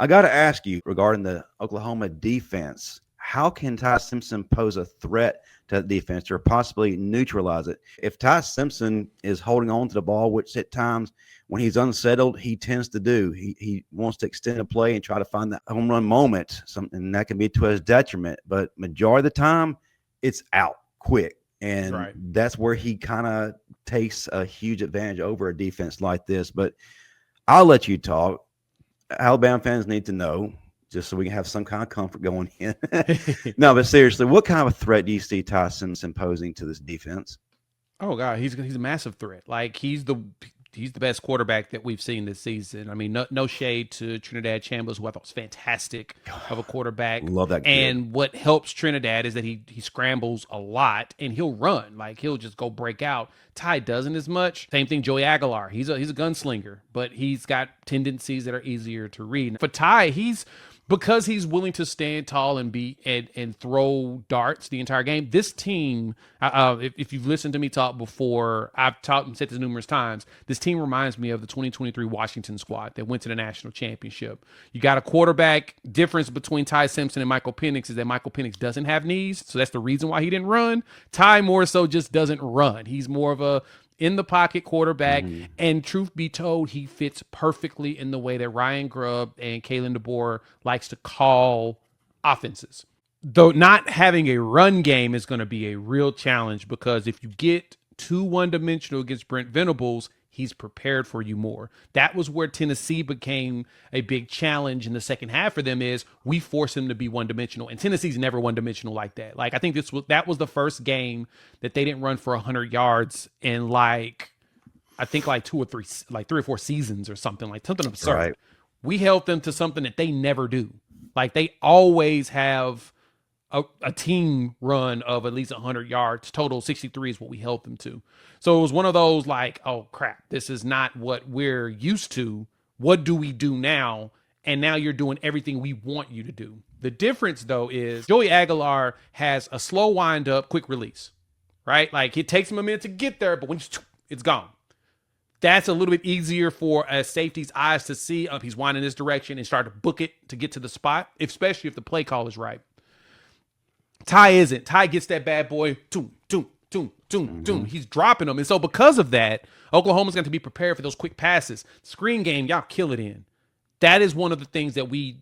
I got to ask you regarding the Oklahoma defense. How can Ty Simpson pose a threat to the defense or possibly neutralize it? If Ty Simpson is holding on to the ball, which at times when he's unsettled, he tends to do, he wants to extend a play and try to find that home run moment, something that can be to his detriment. But majority of the time, it's out quick. And that's where he kind of takes a huge advantage over a defense like this. But I'll let you talk. Alabama fans need to know, just so we can have some kind of comfort going in. No, but seriously, what kind of a threat do you see Ty Simpson posing to this defense? Oh God, he's a massive threat. Like he's the best quarterback that we've seen this season. I mean, no shade to Trinidad Chambers, who I thought was fantastic of a quarterback. Love that kid. And what helps Trinidad is that he scrambles a lot and he'll run. Like he'll just go break out. Ty doesn't as much. Same thing, Joey Aguilar. He's a gunslinger, but he's got tendencies that are easier to read. For Ty, because he's willing to stand tall and and throw darts the entire game. This team, if you've listened to me talk before, I've talked and said this numerous times. This team reminds me of the 2023 Washington squad that went to the national championship. You got a quarterback. Difference between Ty Simpson and Michael Penix is that Michael Penix doesn't have knees, so that's the reason why he didn't run. Ty more so just doesn't run. He's more of a in the pocket quarterback, and truth be told, he fits perfectly in the way that Ryan Grubb and Kalen DeBoer likes to call offenses. Though not having a run game is going to be a real challenge, because if you get too one-dimensional against Brent Venables, he's prepared for you more. That was where Tennessee became a big challenge in the second half for them, is we force him to be one-dimensional. And Tennessee's never one-dimensional like that. Like, I think that was the first game that they didn't run for 100 yards in like 3 or 4 seasons or something absurd. Right. We held them to something that they never do. Like, they always have a team run of at least 100 yards. Total 63 is what we held them to. So it was one of those like, oh crap, this is not what we're used to. What do we do now? And now you're doing everything we want you to do. The difference though is Joey Aguilar has a slow wind up, quick release, right? Like it takes him a minute to get there, but when it's gone. That's a little bit easier for a safety's eyes to see. He's winding this direction and start to book it to get to the spot, especially if the play call is right. Ty isn't. Ty gets that bad boy, he's dropping them. And so because of that, Oklahoma's going to be prepared for those quick passes. Screen game, y'all kill it in. That is one of the things that we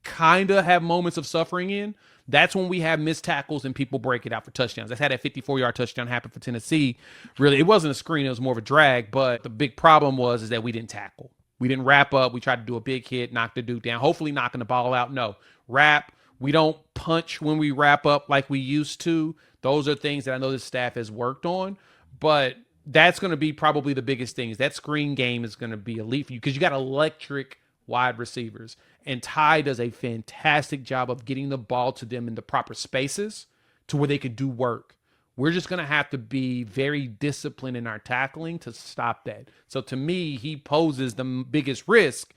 kind of have moments of suffering in. That's when we have missed tackles and people break it out for touchdowns. That's had that 54-yard touchdown happen for Tennessee. Really, it wasn't a screen. It was more of a drag. But the big problem is that we didn't tackle. We didn't wrap up. We tried to do a big hit, knock the dude down, hopefully knocking the ball out. No, wrap. We don't punch when we wrap up like we used to. Those are things that I know the staff has worked on, but that's going to be probably the biggest thing. Is that screen game is going to be elite for you, because you got electric wide receivers, and Ty does a fantastic job of getting the ball to them in the proper spaces to where they could do work. We're just going to have to be very disciplined in our tackling to stop that. So to me, he poses the biggest risk,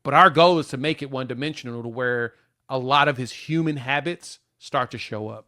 but our goal is to make it one-dimensional to where a lot of his human habits start to show up.